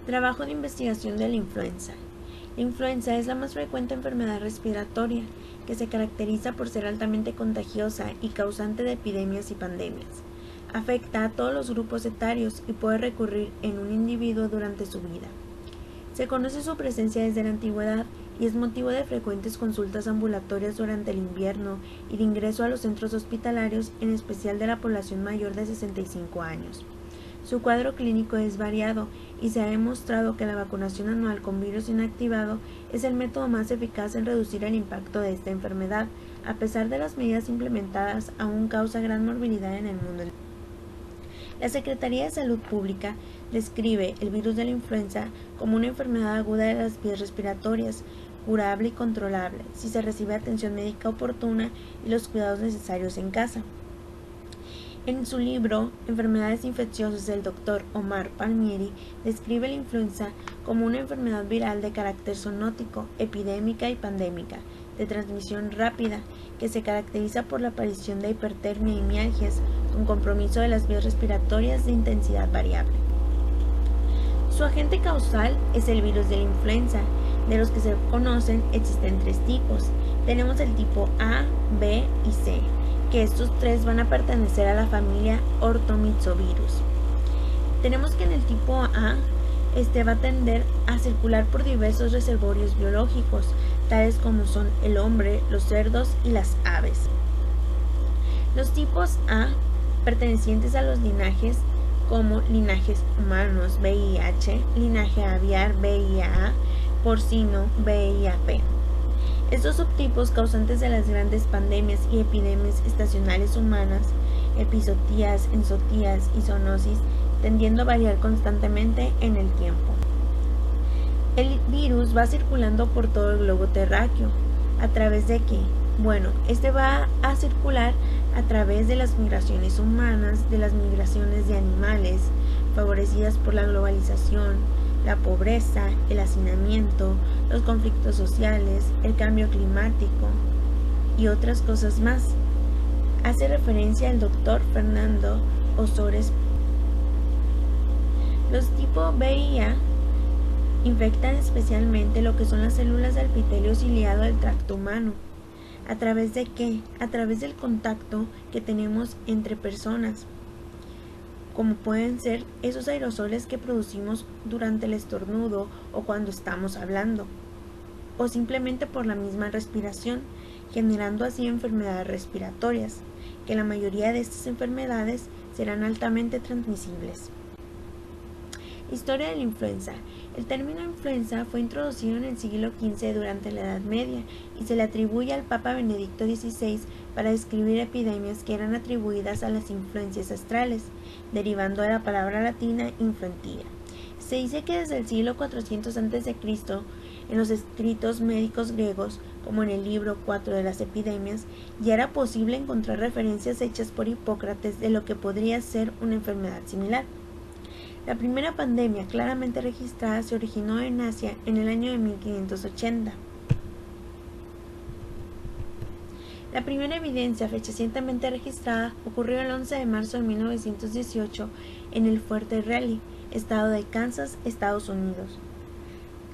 Trabajo de investigación de la influenza. La influenza es la más frecuente enfermedad respiratoria, que se caracteriza por ser altamente contagiosa y causante de epidemias y pandemias. Afecta a todos los grupos etarios y puede recurrir en un individuo durante su vida. Se conoce su presencia desde la antigüedad y es motivo de frecuentes consultas ambulatorias durante el invierno y de ingreso a los centros hospitalarios, en especial de la población mayor de 65 años. Su cuadro clínico es variado y se ha demostrado que la vacunación anual con virus inactivado es el método más eficaz en reducir el impacto de esta enfermedad. A pesar de las medidas implementadas, aún causa gran morbilidad en el mundo. La Secretaría de Salud Pública describe el virus de la influenza como una enfermedad aguda de las vías respiratorias, curable y controlable, si se recibe atención médica oportuna y los cuidados necesarios en casa. En su libro Enfermedades infecciosas, el Dr. Omar Palmieri describe la influenza como una enfermedad viral de carácter zoonótico, epidémica y pandémica, de transmisión rápida, que se caracteriza por la aparición de hipertermia y mialgias, con compromiso de las vías respiratorias de intensidad variable. Su agente causal es el virus de la influenza. De los que se conocen existen tres tipos. Tenemos el tipo A, B y C, que estos tres van a pertenecer a la familia Orthomyxovirus. Tenemos que en el tipo A, va a tender a circular por diversos reservorios biológicos, tales como son el hombre, los cerdos y las aves. Los tipos A, pertenecientes a los linajes como linajes humanos VIH, linaje aviar VIA, porcino VIAP. Estos subtipos, causantes de las grandes pandemias y epidemias estacionales humanas, epizootías, enzootías y zoonosis, tendiendo a variar constantemente en el tiempo. El virus va circulando por todo el globo terráqueo. ¿A través de qué? Bueno, va a circular a través de las migraciones humanas, de las migraciones de animales, favorecidas por la globalización, la pobreza, el hacinamiento, los conflictos sociales, el cambio climático y otras cosas más. Hace referencia el doctor Fernando Ozores. Los tipo VIA infectan especialmente lo que son las células del epitelio ciliado del tracto humano. ¿A través de qué? A través del contacto que tenemos entre personas, como pueden ser esos aerosoles que producimos durante el estornudo o cuando estamos hablando, o simplemente por la misma respiración, generando así enfermedades respiratorias, que la mayoría de estas enfermedades serán altamente transmisibles. Historia de la influenza. El término influenza fue introducido en el siglo XV durante la Edad Media y se le atribuye al Papa Benedicto XVI para describir epidemias que eran atribuidas a las influencias astrales, derivando de la palabra latina influentia. Se dice que desde el siglo 400 a.C., en los escritos médicos griegos, como en el libro 4 de las epidemias, ya era posible encontrar referencias hechas por Hipócrates de lo que podría ser una enfermedad similar. La primera pandemia claramente registrada se originó en Asia en el año de 1580. La primera evidencia fehacientemente registrada ocurrió el 11 de marzo de 1918 en el Fuerte Raleigh, estado de Kansas, Estados Unidos.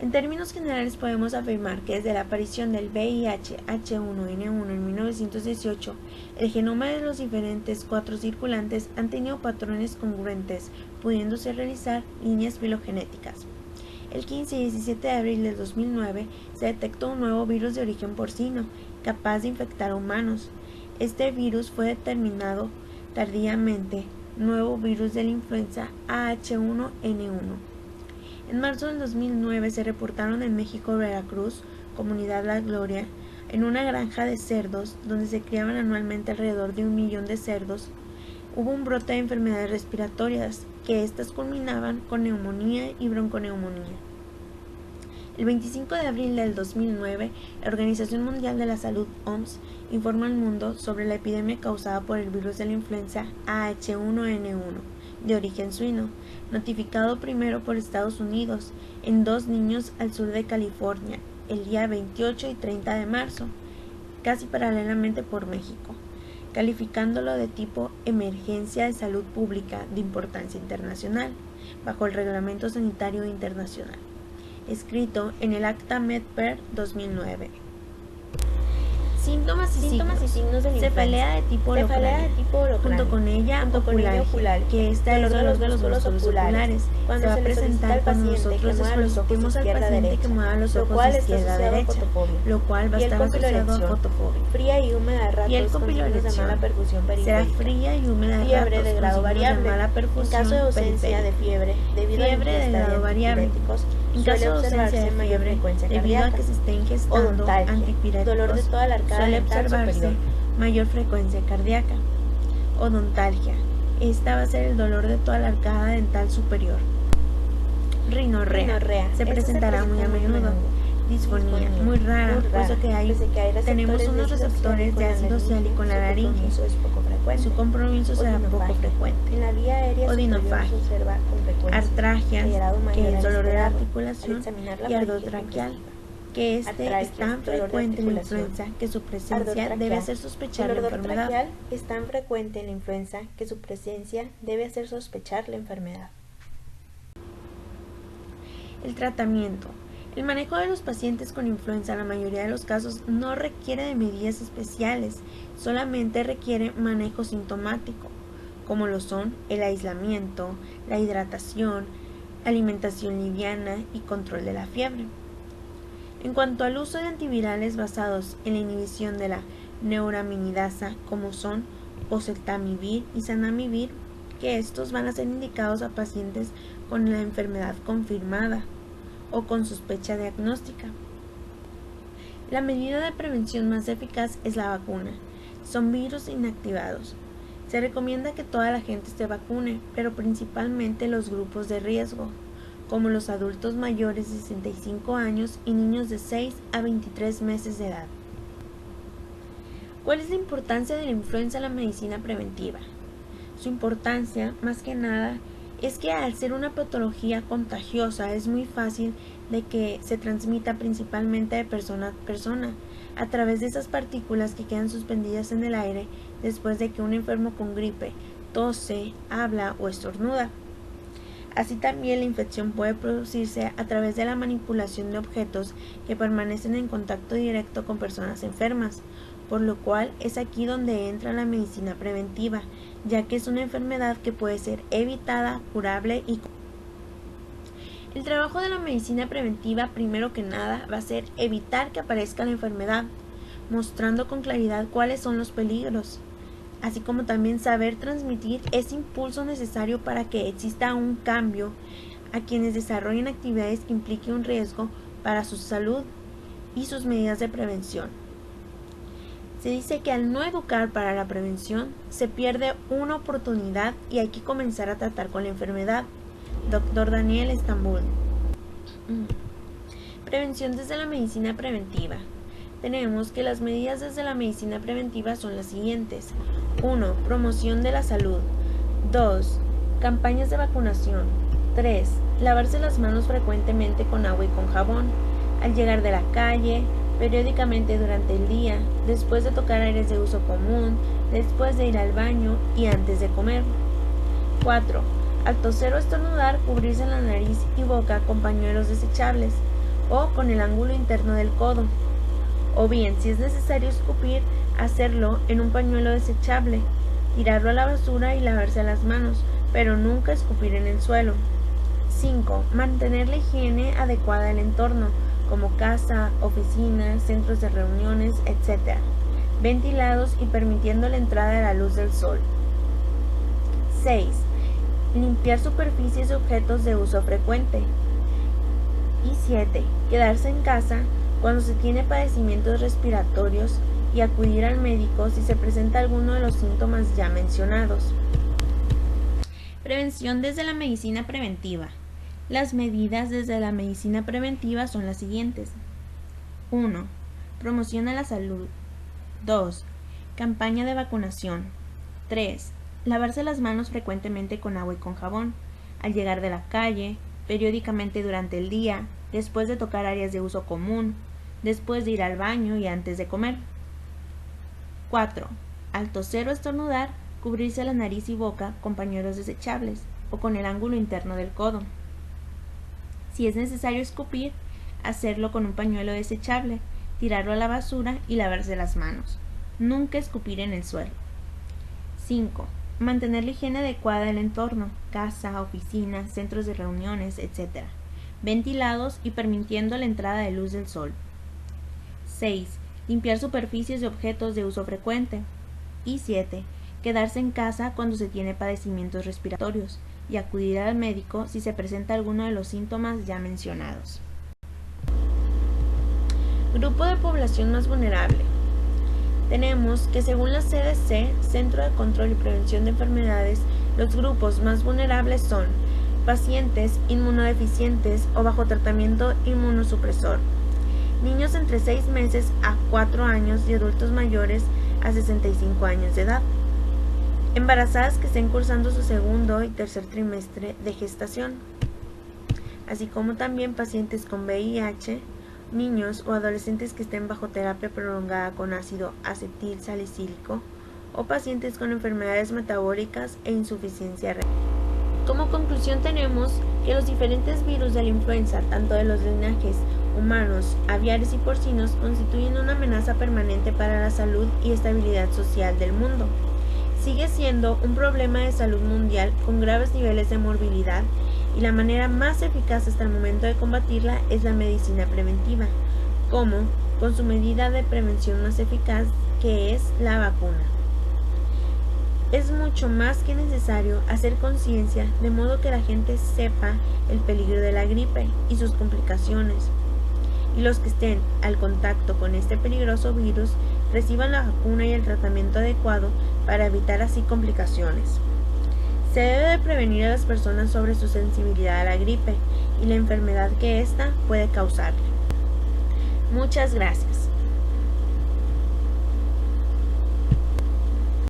En términos generales podemos afirmar que desde la aparición del VIH-H1N1 en 1918, el genoma de los diferentes cuatro circulantes han tenido patrones congruentes, pudiéndose realizar líneas filogenéticas. El 15 y 17 de abril del 2009 se detectó un nuevo virus de origen porcino, capaz de infectar a humanos. Este virus fue determinado tardíamente nuevo virus de la influenza AH1N1. En marzo del 2009 se reportaron en México, Veracruz, Comunidad La Gloria, en una granja de cerdos donde se criaban anualmente alrededor de 1 millón de cerdos, hubo un brote de enfermedades respiratorias, que éstas culminaban con neumonía y bronconeumonía. El 25 de abril del 2009, la Organización Mundial de la Salud, OMS, informa al mundo sobre la epidemia causada por el virus de la influenza AH1N1, de origen suino, notificado primero por Estados Unidos en 2 niños al sur de California, el día 28 y 30 de marzo, casi paralelamente por México, calificándolo de tipo emergencia de salud pública de importancia internacional. bajo el Reglamento Sanitario Internacional, escrito en el Acta Med-Per 2009. Síntomas y signos de la cefalea de tipo holocráneo, junto con ella ocular, que está el dolor de los músculos oculares. Se va a presentar cuando nosotros solicitemos al paciente que mueva los ojos de izquierda a derecha, lo cual va a estar asociado a fotofobia. Fría y húmeda a ratos, Piel con piloerección, de mala perfusión periférica. será fría y húmeda a Fiebre ratos, de grado con signos variable. de mala perfusión En caso de ausencia de fiebre, debido a fiebre de grado variable. En caso de ausencia de mayor fiebre, frecuencia debido a cardíaca. que se esté ingestando Odontalgia, antipiréticos, dolor de toda la arcada suele dental observarse superior. mayor frecuencia cardíaca. Odontalgia. Esta va a ser el dolor de toda la arcada dental superior. Rinorrea. Se presentará muy a menudo. Disfonía, muy rara, puesto que tenemos unos receptores de ácido ciálico en la laringe. Su compromiso será poco frecuente. En la vía aérea Odinofagia. se observa con frecuencia. Artragia, grado mayor que es al dolor de la esperado. articulación, Al examinar la y ardor faringe traqueal, congestiva. que es Artragia, tan dolor de frecuente en la articulación. influenza que su Ardor presencia traqueal. debe hacer sospechar El la ardor enfermedad. traqueal es tan frecuente en la influenza que su presencia debe hacer sospechar la enfermedad. El tratamiento. El manejo de los pacientes con influenza en la mayoría de los casos no requiere de medidas especiales, solamente requiere manejo sintomático, como lo son el aislamiento, la hidratación, alimentación liviana y control de la fiebre. En cuanto al uso de antivirales basados en la inhibición de la neuraminidasa, como son oseltamivir y zanamivir, que estos van a ser indicados a pacientes con la enfermedad confirmada o con sospecha diagnóstica. La medida de prevención más eficaz es la vacuna. Son virus inactivados. Se recomienda que toda la gente se vacune, pero principalmente los grupos de riesgo, como los adultos mayores de 65 años y niños de 6 a 23 meses de edad. ¿Cuál es la importancia de la influenza en la medicina preventiva? Su importancia, más que nada, es que al ser una patología contagiosa es muy fácil de que se transmita principalmente de persona a persona a través de esas partículas que quedan suspendidas en el aire después de que un enfermo con gripe tose, habla o estornuda. Así también la infección puede producirse a través de la manipulación de objetos que permanecen en contacto directo con personas enfermas, por lo cual es aquí donde entra la medicina preventiva, ya que es una enfermedad que puede ser evitada, curable y... El trabajo de la medicina preventiva, primero que nada, va a ser evitar que aparezca la enfermedad, mostrando con claridad cuáles son los peligros, así como también saber transmitir ese impulso necesario para que exista un cambio a quienes desarrollen actividades que impliquen un riesgo para su salud y sus medidas de prevención. Se dice que al no educar para la prevención, se pierde una oportunidad y hay que comenzar a tratar con la enfermedad. Dr. Daniel Estambul. Prevención desde la medicina preventiva. Tenemos que las medidas desde la medicina preventiva son las siguientes. 1. Promoción de la salud. 2. Campañas de vacunación. 3. Lavarse las manos frecuentemente con agua y con jabón. Al llegar de la calle, periódicamente durante el día, después de tocar áreas de uso común, después de ir al baño y antes de comer. 4. Al toser o estornudar, cubrirse la nariz y boca con pañuelos desechables o con el ángulo interno del codo. O bien, si es necesario escupir, hacerlo en un pañuelo desechable, tirarlo a la basura y lavarse las manos, pero nunca escupir en el suelo. 5. Mantener la higiene adecuada del entorno, como casa, oficinas, centros de reuniones, etc., ventilados y permitiendo la entrada de la luz del sol. 6. Limpiar superficies y objetos de uso frecuente. Y 7. Quedarse en casa cuando se tiene padecimientos respiratorios y acudir al médico si se presenta alguno de los síntomas ya mencionados. Prevención desde la medicina preventiva. Las medidas desde la medicina preventiva son las siguientes. 1. Promoción a la salud. 2. Campaña de vacunación. 3. Lavarse las manos frecuentemente con agua y con jabón, al llegar de la calle, periódicamente durante el día, después de tocar áreas de uso común, después de ir al baño y antes de comer. 4. Al toser o estornudar, cubrirse la nariz y boca con pañuelos desechables, o con el ángulo interno del codo. Si es necesario escupir, hacerlo con un pañuelo desechable, tirarlo a la basura y lavarse las manos. Nunca escupir en el suelo. 5. Mantener la higiene adecuada del entorno, casa, oficina, centros de reuniones, etc., ventilados y permitiendo la entrada de luz del sol. 6. Limpiar superficies de objetos de uso frecuente. Y 7. Quedarse en casa cuando se tiene padecimientos respiratorios y acudir al médico si se presenta alguno de los síntomas ya mencionados. Grupo de población más vulnerable. Tenemos que según la CDC, Centro de Control y Prevención de Enfermedades, los grupos más vulnerables son pacientes inmunodeficientes o bajo tratamiento inmunosupresor, niños entre 6 meses a 4 años y adultos mayores a 65 años de edad, embarazadas que estén cursando su segundo y tercer trimestre de gestación, así como también pacientes con VIH, niños o adolescentes que estén bajo terapia prolongada con ácido acetil salicílico o pacientes con enfermedades metabólicas e insuficiencia renal. Como conclusión tenemos que los diferentes virus de la influenza, tanto de los linajes humanos, aviares y porcinos, constituyen una amenaza permanente para la salud y estabilidad social del mundo. Sigue siendo un problema de salud mundial con graves niveles de morbilidad y la manera más eficaz hasta el momento de combatirla es la medicina preventiva, como con su medida de prevención más eficaz que es la vacuna. Es mucho más que necesario hacer conciencia de modo que la gente sepa el peligro de la gripe y sus complicaciones, y los que estén al contacto con este peligroso virus reciban la vacuna y el tratamiento adecuado para evitar así complicaciones. Se debe de prevenir a las personas sobre su sensibilidad a la gripe y la enfermedad que ésta puede causarle. Muchas gracias.